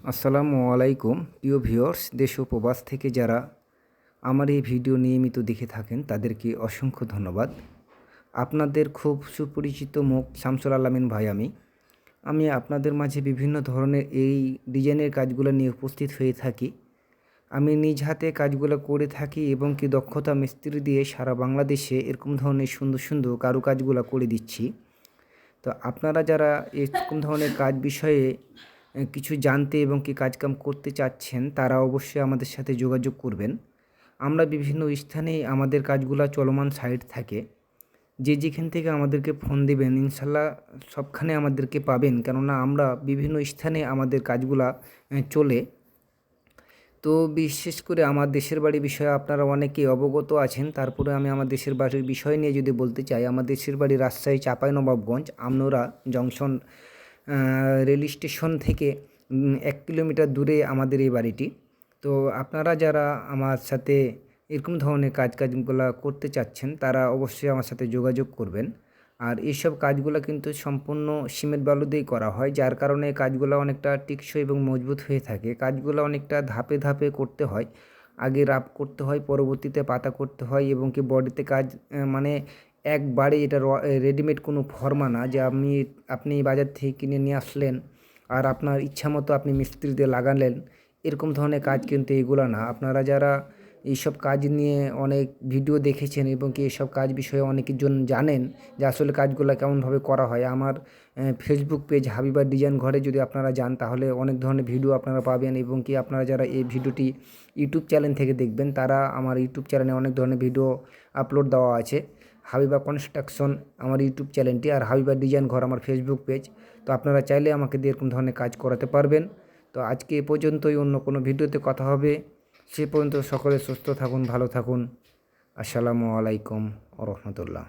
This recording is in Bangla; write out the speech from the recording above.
আসসালামু আলাইকুম প্রিয় ভিউয়ার্স, দেশ ও প্রবাস থেকে যারা আমার এই ভিডিও নিয়মিত দেখে থাকেন তাদেরকে অসংখ্য ধন্যবাদ। আপনাদের খুব সুপরিচিত মুখ শামসুল আলামিন ভাই। আমি আপনাদের মাঝে বিভিন্ন ধরনের এই ডিজাইনের কাজগুলো নিয়ে উপস্থিত হয়ে থাকি। আমি নিজ হাতে কাজগুলো করে থাকি এবং কি দক্ষতা মিস্ত্রি দিয়ে সারা বাংলাদেশে এরকম ধরনের সুন্দর সুন্দর কারুকাজগুলো করে দিচ্ছি। তো আপনারা যারা এরকম ধরনের কাজ বিষয়ে কিছু জানতে এবং কি কাজকাম করতে চাচ্ছেন তারা অবশ্যই আমাদের সাথে যোগাযোগ করবেন। আমরা বিভিন্ন স্থানে আমাদের কাজগুলা চলমান সাইট থাকে। যে যেখান থেকে আমাদেরকে ফোন দেবেন ইনশাল্লাহ সবখানে আমাদেরকে পাবেন, কেননা আমরা বিভিন্ন স্থানে আমাদের কাজগুলা চলে। তো বিশেষ করে আমার দেশের বাড়ি বিষয়ে আপনারা অনেকেই অবগত আছেন, তারপরে আমি আমার দেশের বাড়ির বিষয় নিয়ে যদি বলতে চাই, আমার দেশের বাড়ি Rajshahi Chapainawabganj Amnura junction rail station থেকে 1 কিলোমিটার দূরে আমাদের এই বাড়িটি। তো আপনারা যারা আমার সাথে এরকম ধরনের কাজগুলো করতে চাচ্ছেন তারা অবশ্যই আমার সাথে যোগাযোগ করবেন। আর এইসব কাজগুলো কিন্তু সম্পূর্ণ সিমেন্ট বালু দিয়েই করা হয়, যার কারণে কাজগুলো অনেকটা টেকসই এবং মজবুত হয়ে থাকে। কাজগুলো অনেকটা ধাপে ধাপে করতে হয়। আগে রাপ করতে হয়, পরবর্তীতে পাতা করতে হয় এবং কি বডিতে কাজ মানে একবারে এটা রেডিমেড কোনো ফর্মা না যে আপনি বাজার থেকে কিনে নিয়ে আসলেন আর আপনার ইচ্ছামতো আপনি মিস্ত্রি দিয়ে লাগালেন, এরকম ধরনের কাজ কিন্তু এগুলো না। আপনারা যারা এইসব কাজ নিয়ে অনেক ভিডিও দেখেছেন এবং কি এসব কাজ বিষয়ে অনেকজন জানেন যে আসলে কাজগুলো কেমনভাবে করা হয়, আমার ফেসবুক পেজ হাবিবা ডিজাইন ঘরে যদি আপনারা যান তাহলে অনেক ধরনের ভিডিও আপনারা পাবেন। এবং কি আপনারা যারা এই ভিডিওটি ইউটিউব চ্যানেল থেকে দেখবেন তারা আমার ইউটিউব চ্যানেলে অনেক ধরনের ভিডিও আপলোড দেওয়া আছে। হাবিবা কনস্ট্রাকশন আমার ইউটিউব চ্যানেলটি, আর হাবিবা ডিজাইন ঘর আমার ফেসবুক পেজ। তো আপনারা চাইলে আমাকে দিয়ে এরকম ধরনের কাজ করাতে পারবেন। তো আজকে এ পর্যন্তই, অন্য কোনো ভিডিওতে কথা হবে। সে পর্যন্ত সকলে সুস্থ থাকুন, ভালো থাকুন। আসসালামু আলাইকুম ওয়া রাহমাতুল্লাহ।